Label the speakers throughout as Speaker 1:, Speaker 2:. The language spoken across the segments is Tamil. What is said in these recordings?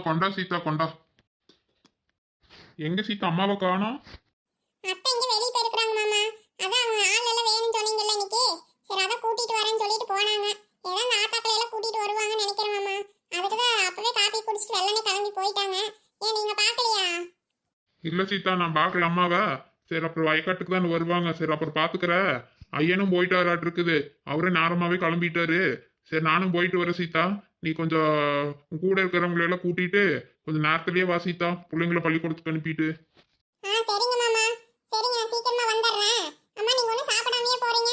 Speaker 1: கொண்டா சீதா கொண்டா. எங்க சீதா அம்மாவை காணோம்?
Speaker 2: அத்தை இங்க வெளிய போயிருக்காங்க மாமா. அதான் அவங்க ஆள் எல்லாம் வேணும்னு சொன்னீங்கல்ல இன்னைக்கு. சரி அத கூட்டிட்டு வரேன்னு சொல்லிட்டு போனாங்க. ஏதோ அந்த ஆத்தாக்களை எல்லாம் கூட்டிட்டு வருவாங்கன்னு நினைக்கிறேன் மாமா. அதுக்கு தான் அப்பவே காபி குடிச்சிட்டு வெள்ளனே கிளம்பி போயிட்டாங்க. ஏன் நீங்க பார்க்கலையா?
Speaker 1: இல்ல சீதா, நான் பார்க்கல அம்மாவை. சரி அப்புறம் வயக்காட்டுக்கு தான் வருவாங்க. சரி அப்புறம் பாத்துக்கிற. ஐயனும் போயிட்டாராட்டு இருக்குது. அவரே நேரமாவே கிளம்பிட்டாரு. சரி நானும் போயிட்டு வரேன் சீதா. நீ கொஞ்சம் உன் கூட இருக்கிறவங்களை எல்லாம் கூட்டிட்டு கொஞ்சம் நேரத்திலேயே வா சீதா, பிள்ளைங்களை பள்ளிக்கூடத்துக்கு அனுப்பிட்டு.
Speaker 2: சரிங்க மாமா. சரிங்க நான் சீக்கிரமா வந்துடுறேன். அம்மா நீங்க ஒன்றும் சாப்பிடாமையே போறீங்க?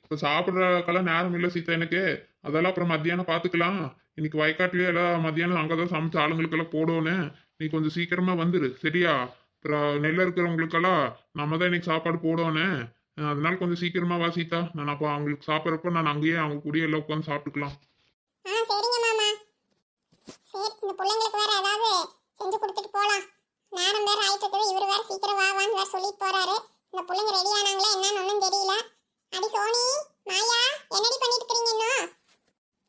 Speaker 1: இப்போ சாப்பிட்றதுக்கெல்லாம் நேரம் இல்லை சீதா எனக்கு. அதெல்லாம் அப்புறம் மத்தியானம் பார்த்துக்கலாம். இன்னைக்கு வயக்காட்டுலயே எல்லாம் மத்தியானம் அங்கதான் சமைச்ச ஆளுங்களுக்கெல்லாம் போடணும். நீ கொஞ்சம் சீக்கிரமா வந்துரு சரியா? அப்புறம் நெல்ல இருக்கிறவங்களுக்கெல்லாம் நம்ம தான் இன்னைக்கு சாப்பாடு போடணும். அதனால கொஞ்சம் சீக்கிரமா வா சீதா. நான் அப்போ அவங்களுக்கு சாப்பிட்றப்ப நான் அங்கேயே அவங்க கூடயே எல்லாம் உட்காந்து சாப்பிட்டுக்கலாம்.
Speaker 2: சரிங்க மாமா. சரி இந்த பிள்ளைங்களுக்கு வேற ஏதாவது செஞ்சு கொடுத்துட்டு போலாம். நேரம் வேற ஆயிட்டு இருக்குது. இவர் வேற சீக்கிரம் வான்னு வேற சொல்லிட்டு போறாரு. இந்த பிள்ளைங்க ரெடி ஆனாங்களா என்னன்னு ஒன்றும் தெரியல. அடி சோனி, மாயா, என்னடி பண்ணிட்டு இருக்கீங்க இன்னும்?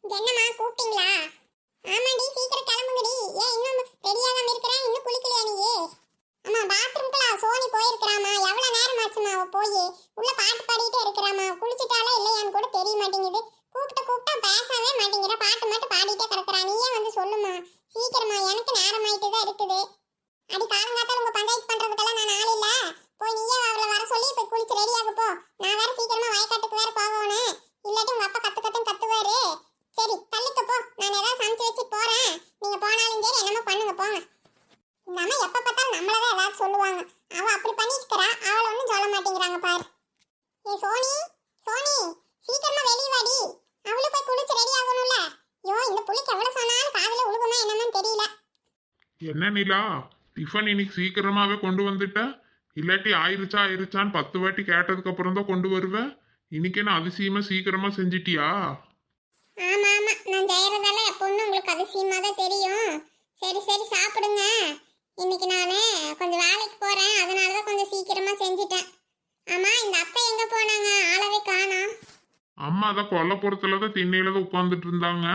Speaker 2: என்னம்மா கூப்பிட்டீங்களா? ஆமாடி சீக்கிரம் கிளம்புங்கடி. ஏன் இன்னும் ரெடியாகாம இருக்கிறேன்? இன்னும் குளிக்கலையா நீ? அம்மா பாத்ரூம்க்குலாம் சோனி போயிருக்கிறாமா. எவ்வளவு நேரம் ஆச்சுமா அவ போய்? உள்ள பாட்டு பாடிட்டே இருக்கிறாமா. குளிச்சுட்டாலா இல்லையான்னு கூட தெரிய மாட்டேங்குது. கூப்பிட்டா பேசவே மாட்டேங்கிற. பாட்டு மட்டும் பாடிட்டே கிடக்குறா. நீயே வந்து சொல்லுமா சீக்கிரமா. எனக்கு நேரம் ஆயிட்டு தான் இருக்குது. அடி காலங்காத்தால உங்க பஞ்சாயத்து பண்றதுக்கெல்லாம் நான் ஆள் இல்ல. போய் நீயே அவளை வர சொல்லி போய் குளிச்சு ரெடியாக போ. நான் வேற சீக்கிரமா வயக்காட்டுக்கு வேற போகணும். இல்லாட்டி உங்க அப்பா கத்துன்னு கத்துவாரு. சரி தள்ளிக்க போ. நான் ஏதாவது சமைச்சு வச்சு போறேன். நீங்க போனாலும் சரி என்னமோ பண்ணுங்க போங்க. இந்த அம்மா எப்ப பார்த்தாலும் நம்மளதான் ஏதாவது சொல்லுவாங்க. அவ அப்படி பண்ணிக்கிறா. அவளை ஒன்றும் சொல்ல மாட்டேங்கிறாங்க பாரு. ஏ சோனி, சோனி சீக்கிரமா வெளியே வாடி. அவளும் போய் குளிச்சு ரெடி ஆகணும்ல. ஐயோ இந்த புள்ளிக்கு எவ்வளவு சொன்னாலும் காதுல உழுகுமா என்னன்னு தெரியல.
Speaker 1: என்ன நிலா, டிஃபன் இன்னைக்கு சீக்கிரமாவே கொண்டு வந்துட்ட? இல்லாட்டி ஆயிருச்சான்னு 10 வாட்டி கேட்டதுக்கு அப்புறம் தான் கொண்டு வருவேன். இன்னைக்கு என்ன அதிசயமா சீக்கிரமா செஞ்சிட்டியா?
Speaker 2: ஆமா ஆமா நான் செய்யறதெல்லாம் எப்பவுமே உங்களுக்கு அதிசயமா தான் தெரியும். சரி சரி சாப்பிடுங்க. இன்னைக்கு நானு கொஞ்சம் வேலைக்கு போறேன். அதனாலதான் கொஞ்சம் சீக்கிரமா செஞ்சுட்டேன். ஆமா இந்த அத்தை எங்க போனாங்க? ஆளவே காணோம்.
Speaker 1: அம்மா அதான் கொல்லப்புறத்துல தான் திண்ணையில தான் உட்காந்துட்டு இருந்தாங்க.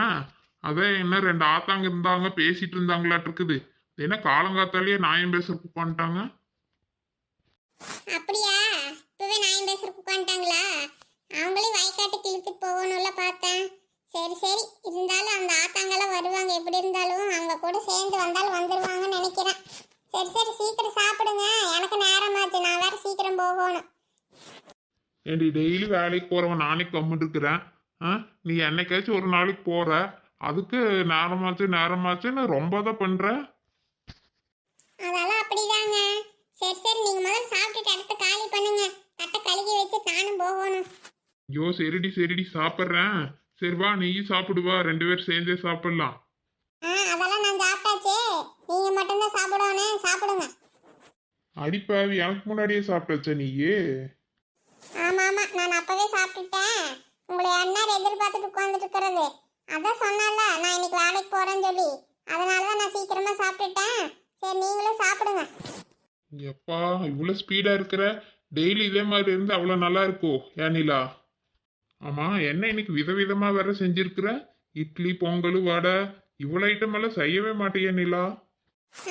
Speaker 1: அதான் என்ன 2 ஆத்தாங்க இருந்தாங்க பேசிட்டு இருந்தாங்களாட்டு இருக்குது. என்ன காலங்காத்தாலேயே நியாயம் பேசுறதுக்கு உட்காந்துட்டாங்க.
Speaker 2: அப்படியா? இப்பவே நான் பேசுறதுக்கு உட்காந்துட்டாங்களா? அவங்களையும் வயக்காட்டுக்கு இழுத்துட்டு போகணும்ல பார்த்தேன். சரி சரி இருந்தாலும் அந்த ஆத்தாங்கெல்லாம் வருவாங்க. எப்படி இருந்தாலும் அவங்க கூட சேர்ந்து வந்தாலும் வந்துருவாங்கன்னு நினைக்கிறேன். சரி சரி சீக்கிரம் சாப்பிடுங்க. எனக்கு நேரமாச்சு. நான் வேற சீக்கிரம் போகணும்.
Speaker 1: ஏண்டி டெய்லி வேலைக்கு போறவன் நானே கம்முன்னு இருக்கிறேன். நீ என்னைக்காச்சும் ஒரு நாளைக்கு போற, அதுக்கு நேரமாச்சுன்னு ரொம்ப தான் பண்ற.
Speaker 2: அதெல்லாம் அப்படிதாங்க. சரி சரி நீங்க முதல்ல சாப்பிட்டுட்டு அடுத்து காலி பண்ணுங்க. தட்டை கழுகி வச்சு நானும் போகணும்.
Speaker 1: ஐயோ சரிடி சாப்பிட்றேன். சரி வா நீ சாப்பிடுவா, 2 பேரும் சேர்ந்தே சாப்பிடலாம்.
Speaker 2: அதெல்லாம் நான் சாப்பிட்டாச்சு. நீங்க மட்டும்தான் சாப்பிடணும். சாப்பிடுங்க.
Speaker 1: அடிப்பாவி, எனக்கு முன்னாடியே சாப்பிட்டாச்சா நீயே?
Speaker 2: ஆமா ஆமா நான் அப்பவே சாப்பிட்டுட்டேன். உங்களை அண்ணார் எதிர்பார்த்துட்டு உட்கார்ந்துட்டு இருக்கிறது. அதான் சொன்னால நான் இன்னைக்கு வேலைக்கு போறேன்னு சொல்லி. அதனாலதான் நான் சீக்கிரமா சாப்பிட்டுட்டேன். சரி நீங்களும் சாப்பிடுங்க.
Speaker 1: எப்பா இவ்வளவு ஸ்பீடா இருக்கிற? டெய்லி இதே மாதிரி இருந்து அவ்வளவு நல்லா இருக்கோ ஏனிலா? ஆமா என்ன இன்னைக்கு விதவிதமா வேற செஞ்சிருக்கிற? இட்லி பொங்கல் வடை இவ்வளவு ஐட்டம் எல்லாம் செய்யவே மாட்டேயா நிலா?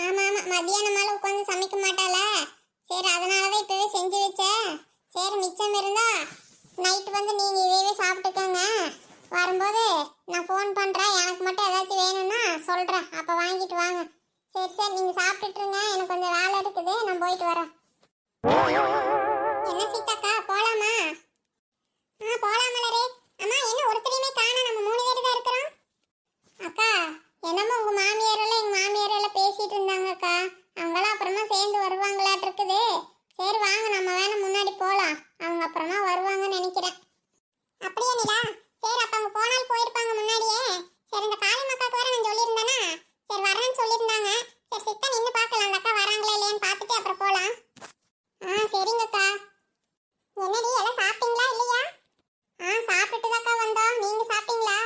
Speaker 2: ஆமா ஆமா மத்தியானம் மேல உட்காந்து சமைக்க மாட்டாள. சரி அதனாலதான் இப்பவே செஞ்சு வச்சேன். சரி மிச்சம் இருந்தா நைட்டு வந்து நீங்க இதவே சாப்பிட்டுக்கோங்க. வரும்போது நான் ஃபோன் பண்றேன். எனக்கு மட்டும் ஏதாச்சும் வேணும்னா சொல்றேன். அப்ப வாங்கிட்டு வாங்க. சரி சரி நீங்க சாப்பிட்டுட்டு இருங்க. எனக்கு கொஞ்சம் வேலை இருக்குது. நான் போயிட்டு வரேன். என்ன சீதாக்கா போலாமா? போலாம் மலரே. அம்மா என்ன ஒருத்தரையுமே காணோம். நம்ம 3 பேர் தான் இருக்கிறோம். அக்கா என்னமோ உங்க மாமியார் எல்லாம் எங்க மாமியார் எல்லாம் பேசிட்டு இருந்தாங்க அக்கா. அவங்களாம் அப்புறமா சேர்ந்து வருவாங்களாட்டு இருக்குது. சரி வாங்க நம்ம வேணா முன்னாடி போலாம். அவங்க அப்புறமா வருவாங்கன்னு நினைக்கிறேன். அப்படியே நிலா? சரி அப்ப அவங்க போனால் போயிருப்பாங்க முன்னாடியே. சரி இந்த காளி மக்காக்கு வேற நான் சொல்லியிருந்தேனா? சரி வரேன்னு சொல்லியிருந்தாங்க. சரி சித்தா நின்று பார்க்கலாம் அந்த அக்கா வராங்களா இல்லையான்னு பார்த்துட்டு அப்புறம் போலாம். சரிங்கக்கா. என்னடி எல்லாம் சாப்பிட்டீங்களா இல்லையா? சாப்பிட்டுட்டு தாக்கா வந்தோம். நீங்க சாப்பிட்டீங்களா?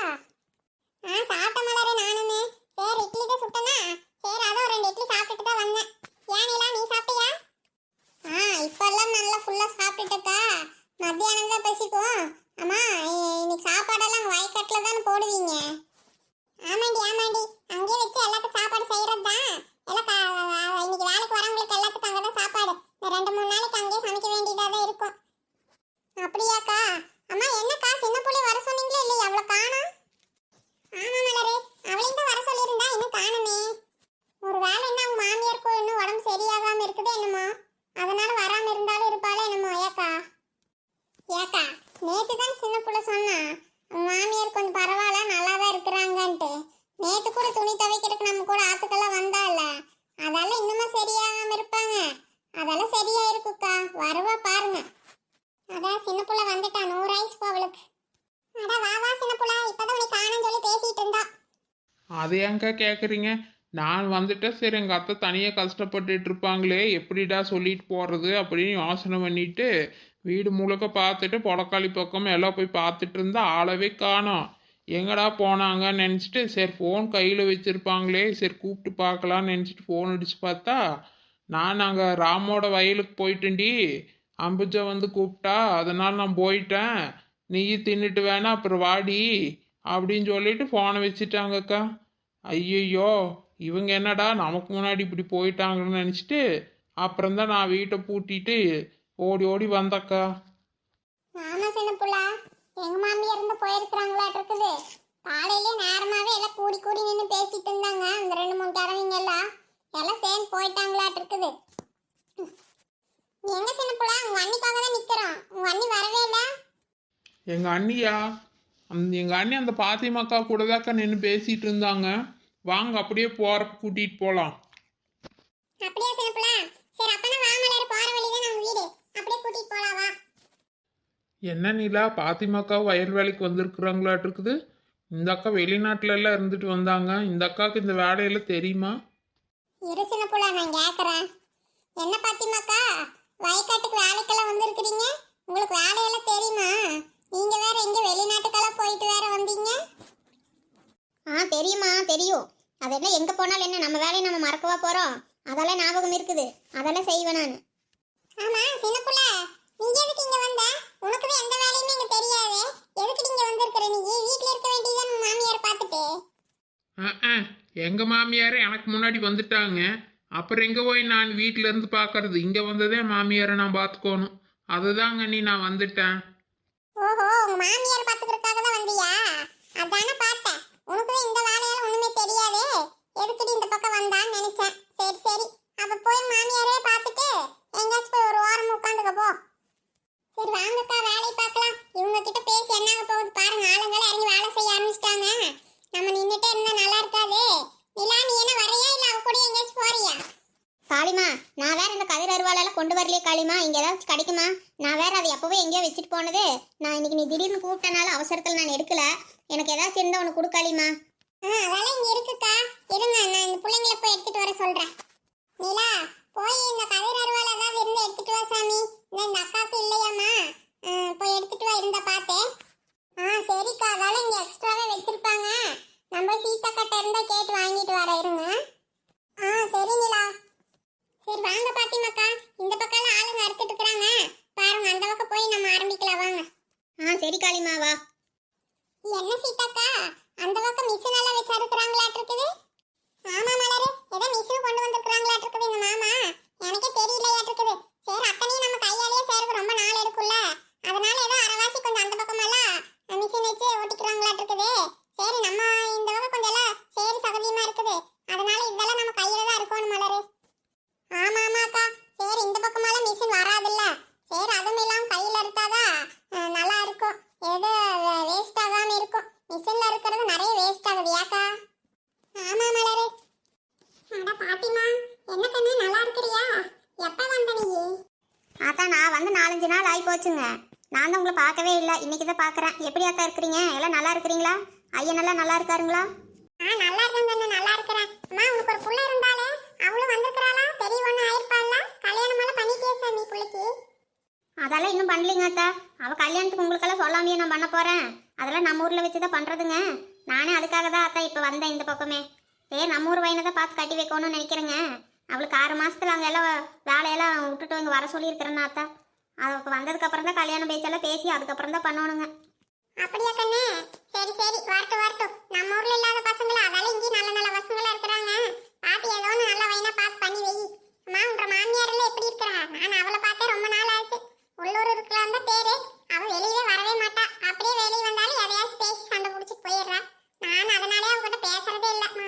Speaker 2: நேத்து கூட துணி துவைக்கிறதுக்கு நம்ம கூட ஆத்துக்கெல்லாம் வந்தால, அதெல்லாம் இன்னுமா சரியாகாம இருப்பாங்க. அதெல்லாம் சரியா இருக்குக்கா, வருவா பாருங்க. அதான் சின்ன புள்ள வந்துட்டா, 100 ஆயிடுச்சு அவளுக்கு. அட வா வா சின்ன புள்ள, இப்பதான் உனக்கு காணோம்னு சொல்லி பேசிட்டு இருந்தா.
Speaker 1: அதை ஏங்க கேட்குறீங்க? நான் வந்துட்டேன், சரி எங்கள் அத்தை தனியாக கஷ்டப்பட்டுட்டு இருப்பாங்களே, எப்படிடா சொல்லிட்டு போகிறது அப்படின்னு யோசனை பண்ணிட்டு வீடு முழுக்க பார்த்துட்டு பொடக்காளி பக்கம் எல்லாம் போய் பார்த்துட்டு இருந்தா ஆளவே காணோம். எங்கடா போனாங்கன்னு நினச்சிட்டு சரி ஃபோன் கையில் வச்சுருப்பாங்களே, சரி கூப்பிட்டு பார்க்கலான்னு நினச்சிட்டு ஃபோன் அடித்து பார்த்தா நான் அங்கே ராமோட வயலுக்கு போயிட்டேன்டி. அம்புஜா வந்து கூப்பிட்டா, அதனால் நான் போயிட்டேன், நீ தின்னுட்டு வேணா அப்புறம் வாடி அப்படின்னு சொல்லிட்டு ஃபோனை வச்சுட்டாங்கக்கா. ஐயையோ, இவங்க என்னடா நமக்கு முன்னாடி இப்படி போயிட்டாங்கன்னு நினச்சிட்டு அப்புறம்தான் நான் வீட்டை பூட்டிட்டு ஓடி ஓடி வந்தக்கா.
Speaker 2: ஆமா சின்ன புள்ள, எங்க மாமியார் இருந்து போயிருக்கிறாங்களாட்டு இருக்குது. காலையிலே நேரமாவே எல்லாம் கூடி கூடி நின்று பேசிட்டு இருந்தாங்க. அந்த 2-3 தடவைங்க எல்லாம் சேர்ந்து போயிட்டாங்களாட்டு இருக்குது. எங்க சின்ன புள்ள, உங்க அண்ணிக்காக தான் நிக்கிறோம். உங்க அண்ணி வரவே இல்லை.
Speaker 1: எங்கள் அண்ணியா? எங்கள் அண்ணி அந்த பாத்திமாக்கா கூட தாக்கா நின்று பேசிகிட்டு இருந்தாங்க. வாங்க அப்படியே போகிறப்ப கூட்டிகிட்டு போகலாம்.
Speaker 2: அப்படியே சின்ன புள்ள, சரி அப்பனா வா மலர், போற வழிதான் நம்ம வீடு, அப்படியே கூட்டிட்டு போலாம் வா.
Speaker 1: என்ன நிலா, பாத்திமாக்கா வயல் வேலைக்கு வந்திருக்குறாங்களாட்டு இருக்குது. இந்த அக்கா வெளிநாட்டுல எல்லாம் இருந்துட்டு வந்தாங்க. இந்த அக்காவுக்கு இந்த வேலையெல்லாம் தெரியுமா?
Speaker 2: இரு சின்ன புள்ள, நான் கேக்குறேன். என்ன பாத்திமாக்கா, வயக்காட்டுக்கு வேலைக்கெல்லாம் வந்திருக்கிறீங்க? உங்களுக்கு வேலையெல்லாம் தெரியுமா? நீங்க வேற எங்க வெளிநாட்டுக்கெல்லாம் போயிட்டு வேற வந்தீங்க?
Speaker 3: தெரியுமா, தெரியும். அதெல்லாம் எங்கே போனாலும் என்ன, நம்ம வேலையை நம்ம மறக்கவா போகிறோம்? அதெல்லாம் ஞாபகம் இருக்குது, அதெல்லாம் செய்வேன் நான்.
Speaker 2: ஆமா சின்ன புள்ள, நீங்க எதுக்கு இங்க வந்த? உனக்கு தான் எந்த வேலையுமே இங்க தெரியாது. எதுக்கு நீங்க வந்திருக்கிற? நீ வீட்ல இருக்க வேண்டியதான் உன் மாமியார் பார்த்துட்டு.
Speaker 1: எங்க மாமியார் எனக்கு முன்னாடி வந்துட்டாங்க. அப்புறம் எங்க போய் நான் வீட்டில இருந்து பார்க்கறது? இங்க வந்ததே மாமியாரை நான் பார்த்துக்கணும். அதுதாங்க நீ நான் வந்துட்டேன்.
Speaker 2: ஓஹோ, உங்க மாமியார் பார்த்துக்கிறதுக்காக தான் வந்தியா? அதானே பார்த்தேன். உனக்கு தான் இந்த வேலையெல்லாம் ஒண்ணுமே தெரியாதே, எதுக்குடி இந்த பக்கம் வந்தான்னு நினைச்சேன். சரி சரி, அப்ப போய் மாமியாரே பார்த்துட்டு எங்கேயாச்சும் போய் ஒரு ஓரம் உட்காந்துக்க போ. சரி வாங்கக்கா, வேலையை பார்க்கலாம். இவங்க கிட்ட பேசி என்னாக போகுது பாருங்க. ஆளுங்களை இறங்கி வேலை செய்ய ஆரம்பிச்சிட்டாங்க. நம்ம நின்றுட்டே இருந்தா நல்லா இருக்காது. நிலா, நீ என்ன வரையா இல்ல அவ கூட எங்கேயாச்சும் போறியா?
Speaker 3: காளிமா, நான் வேற இந்த கதிர் அருவாளெல்லாம் கொண்டு வரலையே காளிமா. இங்கே ஏதாச்சும் கிடைக்குமா? நான் வேற அதை எப்போவே எங்கேயோ வச்சுட்டு போனது. நான் இன்னைக்கு நீ திடீர்னு கூப்பிட்டனால அவசரத்தில் நான் எடுக்கல. எனக்கு ஏதாச்சும் இருந்தால் உனக்கு கொடு காளிமா.
Speaker 2: அதெல்லாம் இங்க இருக்குக்கா, இருங்க நான் இந்த பிள்ளைங்களை போய் எடுத்துட்டு வர சொல்றேன். நிலா, போய் இந்த கதிர் அருவாள் ஏதாவது இருந்து எடுத்துட்டு வா சாமி. இந்த அக்காவுக்கு இல்லையாமா, போய் எடுத்துட்டு வா, இருந்தா பார்த்தேன். சரிக்கா, அதெல்லாம் இங்க எக்ஸ்ட்ராவே வச்சிருப்பாங்க. நம்ம சீதாக்கட்ட இருந்தா கேட்டு வாங்கிட்டு வர, இருங்க. சரி நிலா. சரி வாங்க பாத்திமாக்கா, இந்த பக்கம் ஆளுங்க அறுத்துட்டு இருக்காங்க பாருங்க. அந்த பக்கம் போய் நம்ம ஆரம்பிக்கலாம் வாங்க.
Speaker 3: சரி காளிமா, வா.
Speaker 2: என்ன சீதாக்கா, அந்த பக்கம் மிஷின் எல்லாம் வச்சு அறுக்குறாங்களாட்டு இருக்குது? ஆமா மலரு, ஏதோ மிஷின் கொண்டு வந்திருக்காங்களாட்டு இருக்குது இந்த மாமா. எனக்கே தெரியலையாட்டு இருக்குது. சரி அத்தனையும் நம்ம கையாலேயே செய்யறது ரொம்ப நாள் எடுக்கும்ல, அதனால ஏதோ அரைவாசி கொஞ்சம் அந்த பக்கம் எல்லாம் மிஷின் வச்சு ஓட்டிக்கிறாங்களாட்டு இருக்குது. சரி நம்ம இந்த பக்கம் கொஞ்சம் எல்லாம் சேரி சகதியமா இருக்குது, அதனால இதெல்லாம் நம்ம கையில தான் இருக்கணும் மலரு. ஆமா ஆமாக்கா, சரி இந்த பக்கமெல்லாம் மிஷின் வராதுல்ல, சரி அதுவும் இல்லாம கையில எடுத்தாதான் நல்லா இருக்கும், ஏதோ வேஸ்ட் ஆகாம இருக்கும். மிஷின்ல இருக்கிறது நிறைய வேஸ்ட் ஆகுது ஏக்கா. ஆமா மலரு. அட பாத்திமா, என்ன கண்ணு நல்லா இருக்கிறியா? எப்ப வந்த நீ?
Speaker 3: அதான் நான் வந்து 4-5 நாள் ஆகி போச்சுங்க. நான் தான் உங்களை பார்க்கவே இல்லை, இன்னைக்கு தான் பார்க்குறேன். எப்படி அக்கா இருக்கிறீங்க? எல்லாம் நல்லா இருக்கிறீங்களா? ஐயனெல்லாம் நல்லா இருக்காருங்களா?
Speaker 2: நல்லா இருக்கேன் கண்ணு, நல்லா இருக்கிறேன். அம்மா உனக்கு ஒரு புள்ள இருந்தாலே, அவளும் வந்திருக்கிறாளா? பெரிய ஒண்ணு ஆயிருப்பாள்ல? கல்யாணம் எல்லாம் பண்ணிட்டியா சாமி புள்ளைக்கு?
Speaker 3: அதெல்லாம் இன்னும் பண்ணலிங்க அத்தா. அவள் கல்யாணத்துக்கு உங்களுக்கெல்லாம் சொல்லாமையே நான் பண்ண போகிறேன். அதெல்லாம் நம்ம ஊரில் வச்சு தான் பண்ணுறதுங்க. நானே அதுக்காக தான் அத்தா இப்போ வந்தேன் இந்த பக்கமே. சரி நம்ம ஊர் வயனை தான் பார்த்து கட்டி வைக்கணும்னு நினைக்கிறேங்க. அவளுக்கு 6 மாதத்தில் அங்கே எல்லாம் வேலையெல்லாம் விட்டுட்டு இங்கே வர சொல்லியிருக்கிறேன்னா அத்தா. அவளுக்கு வந்ததுக்கப்புறம் தான் கல்யாணம் பேச்செல்லாம் பேசி அதுக்கப்புறம் தான் பண்ணணுங்க.
Speaker 2: அப்படியா கண்ணு? சரி சரி, வரட்டும் வரட்டும். நம்ம ஊர்ல இல்லாத பசங்களா, அதால இங்கே நல்ல நல்ல பசங்களா இருக்கிறாங்க. பார்த்து ஏதோ ஒன்று நல்ல வயனா பார்த்து பண்ணி வை. அம்மா உன்ற மாமியார் எல்லாம் எப்படி இருக்கிறா? நான் அவளை பார்த்தே ரொம்ப நாள் ஆச்சு. உள்ளூர் இருக்கலாம் தான் பேரு. அவ வெளியே வரவே மாட்டா. அப்படியே வெளியே வந்தாலும் எதையாச்சும் பேசி சண்டை பிடிச்சிட்டு போயிடுறா. நான் அதனாலே அவங்ககிட்ட பேசுறதே இல்லம்மா.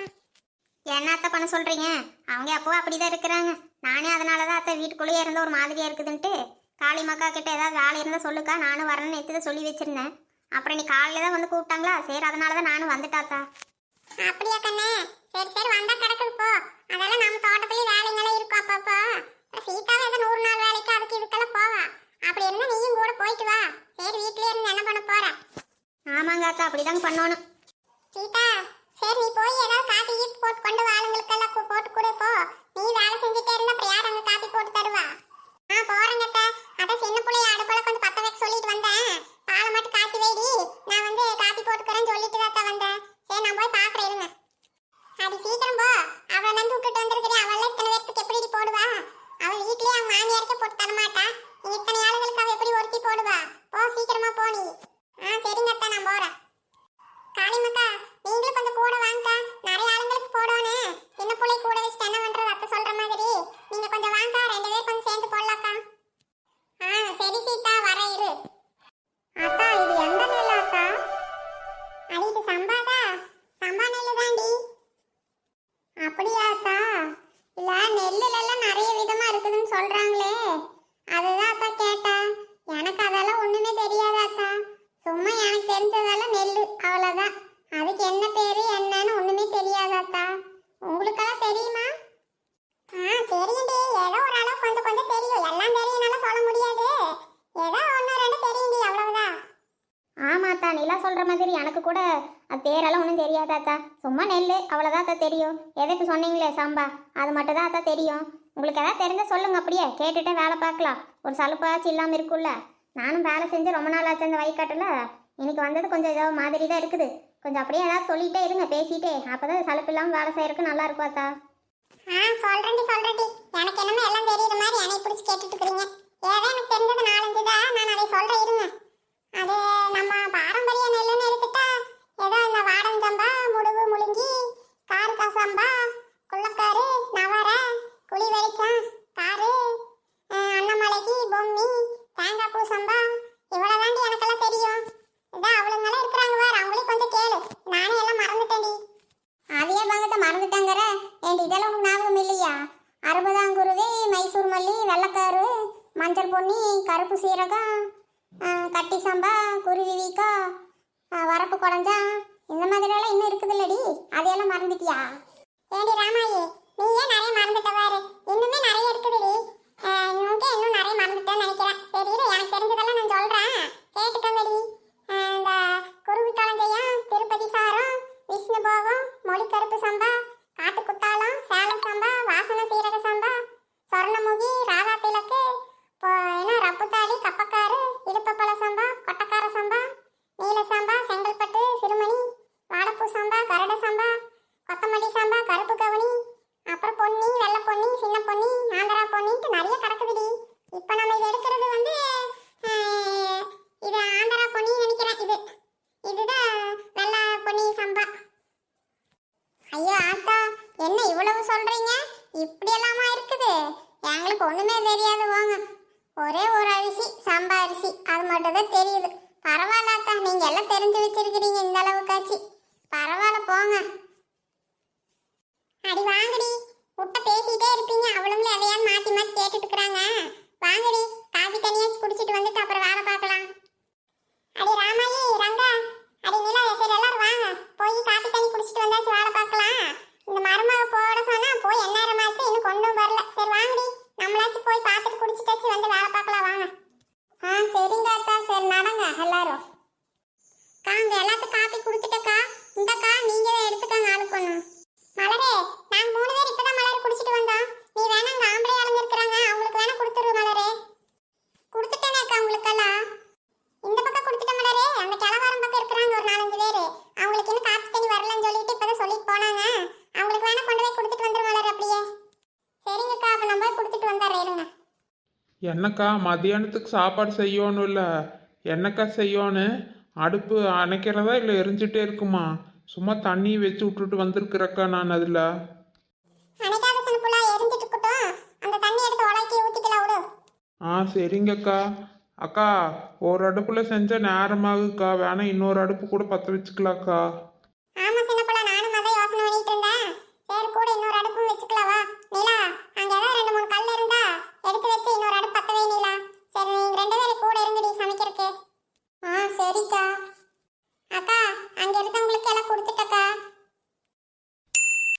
Speaker 3: என்ன அத்தை பண்ண சொல்கிறீங்க? அவங்க அப்போவும் அப்படி தான் இருக்கிறாங்க. நானே அதனால தான் அத்தை வீட்டுக்குள்ளேயே இருந்த ஒரு மாதிரியாக இருக்குதுன்ட்டு காளிமக்கா கிட்ட ஏதாவது வேலை இருந்தால் சொல்லுக்கா, நானும் வரேன்னு நேற்று தான் சொல்லி வச்சுருந்தேன். அப்புறம் நீ காலையில் தான் வந்து கூப்பிட்டாங்களா, சரி அதனால தான் நானும் வந்துட்டாத்தா.
Speaker 2: அப்படியா கண்ணே?
Speaker 3: அப்படிதாங்க பண்ணணும்.
Speaker 2: சீதா, சரி நீ போய் ஏதாவது காப்பி கீப்பி போட்டு கொண்டு வா, ஆளுங்களுக்கெல்லாம் போட்டு கொடு போ. நீ வேலை செஞ்சுட்டே இருந்தா அப்புறம் யார் அங்க காப்பி போட்டு தருவா? போறேங்க அத்தை. அதான் சின்ன பிள்ளைய அடுப்புல கொஞ்சம் பத்த வைக்க சொல்லிட்டு வந்தேன். பாலை மட்டும் காய்ச்சி வைடி, நான் வந்து காப்பி போட்டுக்கிறேன்னு சொல்லிட்டு தான் அத்தை வந்தேன். சரி நான் போய் பாக்குறேன் இருங்க. அடி சீக்கிரம் போ, அவளை நம்பி விட்டுட்டு வந்திருக்கிறேன். அவள இத்தனை பேருக்கு எப்படி போடுவா? அவள் வீட்லயே அவங்க மாமியாருக்கே போட்டு தர மாட்டா. நீ இத்தனை ஆளுகளுக்கு அவ எப்படி ஒருத்தி போடுவா? போ சீக்கிரமா போ நீ. சரிங்க அத்தை, நான் போறேன். காளிமக்கா, நீங்களும் கொஞ்சம் கூட வாங்கக்கா. நிறைய ஆளுங்களுக்கு போடணும். சின்ன பிள்ளை கூட வச்சுட்டு என்ன பண்றது? அத்தை சொல்ற மாதிரி நீங்க கொஞ்சம் வாங்கக்கா. 2 பேரும் கொஞ்சம் சேர்ந்து போடலாக்கா. சரி சீதா, வர இரு. அத்தா, இது எந்த நெல் அத்தா? அடி இது சம்பாதா? சம்பா நெல்லு தாண்டி. அப்படியா அத்தா? இல்ல நெல்லுல எல்லாம் நிறைய விதமா இருக்குதுன்னு சொல்றாங்களே, அதுதான் அத்தா கேட்டேன். எனக்கு அதெல்லாம் ஒண்ணுமே தெரியாது அத்தா. சும்மா எனக்கு தெரிஞ்சதெல்லாம் நெல்லு, அவ்வளவுதான். அதுக்கு என்ன பேரு என்னன்னு ஒண்ணுமே தெரியாது அத்தா. உங்களுக்கெல்லாம் தெரியுமா? தெரியும்டி. ஏதோ ஒரு அளவு கொஞ்சம் கொஞ்சம் தெரியும். எல்லாம் தெரியும்னால சொல்ல முடியாது. ஏதோ 1 2 தெரியும்டி, அவ்வளவுதான்.
Speaker 3: ஆமாத்தா, நீலா சொல்ற மாதிரி எனக்கு கூட அது பேரெல்லாம் ஒன்றும் தெரியாதாத்தா. சும்மா நெல் அவ்வளோதான் அத்தா தெரியும். எதுக்கு சொன்னீங்களே சம்பா, அது மட்டும் தான் அத்தா தெரியும். உங்களுக்கு எதாவது தெரிஞ்ச சொல்லுங்க, அப்படியே கேட்டுட்டே வேலை பார்க்கலாம். ஒரு சலுப்பாச்சும் இல்லாமல் இருக்குல்ல. நானும் வேலை செஞ்சு ரொம்ப நாள் ஆச்சு அந்த வயக்காட்டில். இன்னைக்கு வந்தது கொஞ்சம் ஏதோ மாதிரி தான் இருக்குது. கொஞ்சம் அப்படியே ஏதாவது சொல்லிகிட்டே இருங்க, பேசிகிட்டே. அப்போ தான் சலுப்பு இல்லாமல் வேலை செய்யறதுக்கு நல்லா இருக்கும் அத்தா.
Speaker 2: சொல்றேன்டி. எனக்கு என்னமோ எல்லாம் தெரியுற மாதிரி என்னை பிடிச்சி கேட்டுட்டு இருக்கிறீங்க. ஏதோ எனக்கு தெரிஞ்சது 4 5 தான். நான் அதை சொல்றேன் இருங்க. அது நம்ம பாரம்பரிய நெல்லுன்னு எடுத்துட்டா ஏதோ இந்த வாடஞ்சம்பா, முடுகு முழுங்கி, கார்கா சம்பா, குள்ளக்காரு, நவர, குழி வெளிச்சம், காரு, அன்னமலைக்கு, பொம்மி, தேங்காய் பூ சம்பா, இவ்வளவுதாண்டி எனக்கெல்லாம் தெரியும். இதான் அவளுங்கெல்லாம் இருக்கிறாங்க வேற, அவங்களே கொஞ்சம் கேளு. நானே எல்லாம் மறந்துட்டேன்டி.
Speaker 3: அதையே பங்கத்தை மறந்துட்டாங்கிற ஏண்டி, இதெல்லாம் உனக்கு ஞாபகம் இல்லையா? 60ஆங்குருவி, மைசூர் மல்லி, வெள்ளைக்காரு, மஞ்சள் பொன்னி, கருப்பு சீரகம், கட்டி சம்பா, குருவி வீக்கா, வரப்பு குழஞ்சா, இந்த மாதிரியெல்லாம் இன்னும் இருக்குது இல்லடி, அதையெல்லாம் மறந்துட்டியா?
Speaker 2: ஏண்டி ராமாயி, நீ ஏன் நிறைய மறந்துட்ட பாரு. இன்னுமே நிறைய இருக்குதுடி. உனக்கு இன்னும் நிறைய மறந்துட்டேன்னு நினைக்கிறேன். சரி இரு, எனக்கு தெரிஞ்சதெல்லாம் நான் சொல்றேன், கேட்டுக்கோங்கடி. இந்த குருவி களஞ்சயம், திருப்பதி சாரம், விஷ்ணு போகம், மொழி கருப்பு சம்பா, காட்டு குத்தாலம், சேலம் சம்பா, வாசன சீரக சம்பா, சொர்ணமுகி, ராதா திலக்கு, ரப்புத்தாடி, கப்பக்காரு, இடுப்பப்பழ சம்பா, கொட்டக்கார சம்பா, நீல சம்பா, செங்கல்பட்டு, சிறுமணி, வாடப்பூ சம்பா, கரட சம்பா, கொத்தமல்லி சம்பா, கருப்பு கவுனி, அப்புறம் பொன்னி, வெள்ளை பொன்னி, சின்ன பொன்னி, ஆந்திரா பொன்னின்ட்டு நிறைய கிடக்குதுடி. இப்போ நம்ம இது எடுக்கிறது வந்து இது ஆந்திரா பொன்னின்னு நினைக்கிறேன். இதுதான் வெள்ளை பொன்னி சம்பா.
Speaker 3: ஐயோ ஆத்தா, என்ன இவ்வளவு சொல்றீங்க? இப்படி எல்லாமா இருக்குது? எங்களுக்கு ஒண்ணுமே தெரியாது போங்க. ஒரே ஒரு அரிசி, சம்பா அரிசி, அது மட்டும் தான் தெரியுது. பரவாயில்ல அக்கா, நீங்க எல்லாம் தெரிஞ்சு வச்சிருக்கிறீங்க இந்த அளவுக்காச்சு. பரவாயில்ல போங்க.
Speaker 2: அடி வாங்கடி, முட்டை பேசிட்டே இருப்பீங்க. அவளுங்களும் எதையாவது மாத்தி மாத்தி கேட்டுட்டு இருக்கிறாங்க. வாங்கடி, காபி தனியாச்சு குடிச்சிட்டு வந்துட்டு அப்புறம் வேலை பார்க்கலாம். அடி ராமாயி, ரங்கா, அடி நிலா, சரி எல்லாரும் வாங்க, போய் காபி தண்ணி குடிச்சிட்டு வந்தாச்சு வேலை பார்க்கலாம். இந்த மருமக போட சொன்னா போய் எந்நேரமாச்சு இன்னும் கொண்டும் வரல. சரி வாங்கடி, நம்மளாச்சும் போய் பார்த்துட்டு குடிச்சிட்டாச்சு வந்து வேலை பார்க்கலாம் வாங்க.
Speaker 3: சரிங்க அக்கா, சரி நடங்க எல்லாரும்.
Speaker 2: அங்க எல்லாத்துக்கும் காபி குடுத்துட்டக்கா. இந்தக்கா நீங்க எடுத்துக்கங்க ஆளுக்கு ஒண்ணு. மலரே, நாங்க 3 பேர் இப்பதான் மலர் குடிச்சிட்டு வந்தோம். நீ வேணா அங்க ஆம்பளை ஆளுங்க இருக்கிறாங்க, அவங்களுக்கு வேணா கொடுத்துரு மலரே. கொடுத்துட்டேனே அக்கா உங்களுக்கெல்லாம். இந்த பக்கம் கொடுத்துட்ட மலரே. அந்த கிளவாரம் பக்கம் இருக்கிறாங்க ஒரு 4 5 பேர். அவங்களுக்கு இன்னும் காப்பி தண்ணி வரலன்னு சொல்லிட்டு இப்பதான் சொல்லிட்டு போனாங்க. அவங்களுக்கு வேணா கொண்டு போய் கொடுத்துட்டு வந்துரு மலர் அப்படியே. சரிங்கக்கா, அப்ப நம்ம போய் கொடுத்துட்டு வந்துடுறேன் இருங்க.
Speaker 1: என்னக்கா மத்தியானத்துக்கு சாப்பாடு செய்யணும் இல்லை? என்னக்கா செய்யணும்? அடுப்பு அணைக்கிறதா இல்லை எரிஞ்சிட்டே இருக்குமா? சும்மா தண்ணி வச்சு விட்டுட்டு வந்திருக்கிறக்கா நான் அதில்.
Speaker 2: அணைக்காத சனப்புலா எரிஞ்சிட்டு இருக்கட்டும். அந்த தண்ணி எடுத்து உலக்கி ஊத்திக்கலாம் விடு.
Speaker 1: சரிங்கக்கா. அக்கா, ஒரு அடுப்பில் செஞ்ச நேரமாகுக்கா, வேணா இன்னொரு அடுப்பு கூட பற்ற வச்சுக்கலாக்கா.
Speaker 2: ஆமா